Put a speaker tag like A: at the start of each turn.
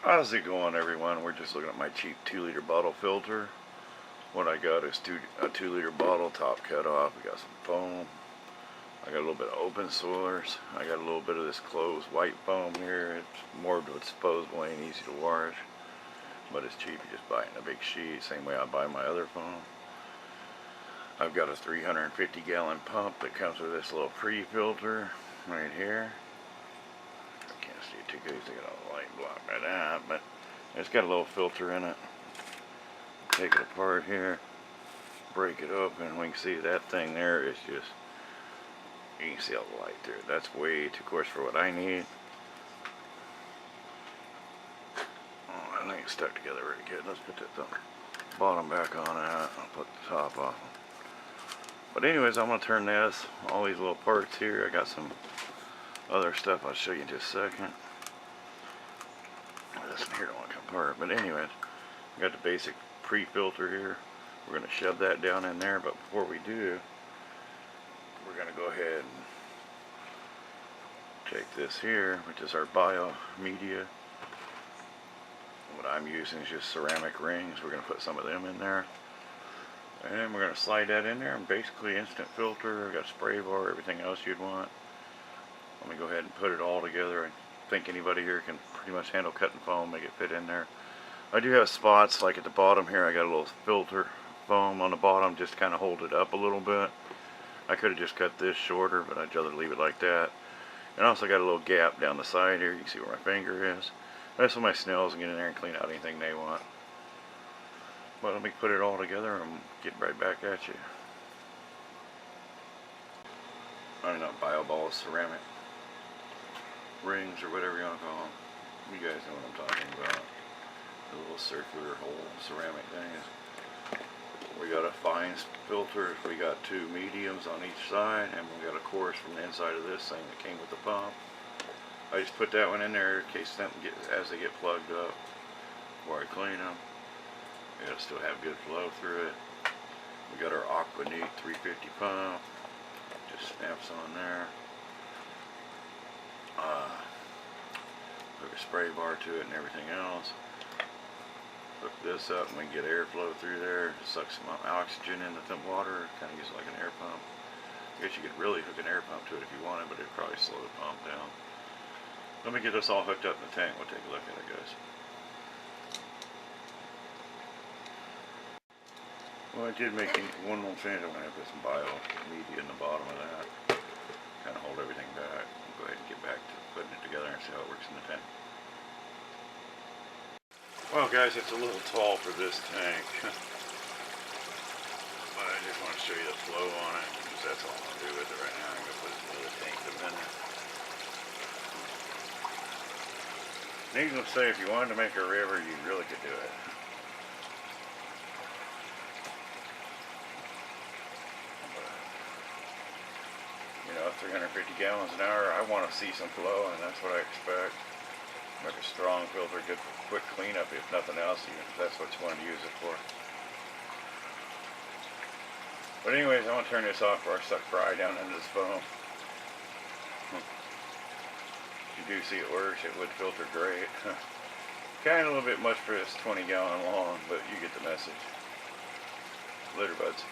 A: How's it going, everyone? We're just looking at my cheap 2-liter bottle filter. What I got is a 2-liter bottle, top cut off. We got some foam. I got a little bit of open source. I got a little bit of this closed white foam here. It's more disposable, ain't easy to wash, but it's cheap. You just buy it in a big sheet, same way I buy my other foam. I've got a 350-gallon pump that comes with this little pre-filter right here. I can't see it too good, I got a light block by that, but it's got a little filter in it. Take it apart here, break it open. We can see that thing there is just, you can see all the light there. That's way too coarse for what I need. Oh, I think it's stuck together really good. Let's put the bottom back on it. I'll put the top off. But anyways, I'm going to turn this, all these little parts here. I got some other stuff I'll show you in just a second. This one here don't want to come apart. But anyways, I got the basic pre-filter here. We're going to shove that down in there. But before we do, we're going to go ahead and take this here, which is our bio media. What I'm using is just ceramic rings. We're going to put some of them in there. And then we're going to slide that in there, and basically instant filter. I've got spray bar, everything else you'd want. Let me go ahead and put it all together. I think anybody here can pretty much handle cutting foam, make it fit in there. I do have spots, like at the bottom here, I got a little filter foam on the bottom, just to kind of hold it up a little bit. I could have just cut this shorter, but I'd rather leave it like that. And also got a little gap down the side here. You can see where my finger is. That's so my snails can get in there and clean out anything they want. Well, let me put it all together and get right back at you. I don't know, bio balls, ceramic rings, or whatever you want to call them. You guys know what I'm talking about. The little circular hole ceramic things. We got a fine filter. We got 2 mediums on each side, and we got a coarse from the inside of this thing that came with the pump. I just put that one in there in case something as they get plugged up before I clean them. We gotta still have good flow through it. We got our Aqua Neat 350 pump. Just snaps on there. Hook a spray bar to it and everything else. Hook this up and we can get airflow through there. Suck some oxygen into the water. Kind of uses like an air pump. I guess you could really hook an air pump to it if you wanted, but it'd probably slow the pump down. Let me get this all hooked up in the tank. We'll take a look at it, guys. Well, I did make one little change. I'm going to put some bio media in the bottom of that. Kind of hold everything back. I'll go ahead and get back to putting it together and see how it works in the tank. Well, guys, it's a little tall for this tank. But I just want to show you the flow on it, because that's all I'm going to do with it right now. I'm going to put another tank in there. Needless to say, if you wanted to make a river, you really could do it. You know, 350 gallons an hour, I want to see some flow, and that's what I expect. Like a strong filter, good quick cleanup, if nothing else, even if that's what you want to use it for. But anyways, I want to turn this off before I suck fry down into this foam. You do see it works. It would filter great. Kind of a little bit much for this 20-gallon long, but you get the message. Later, buds.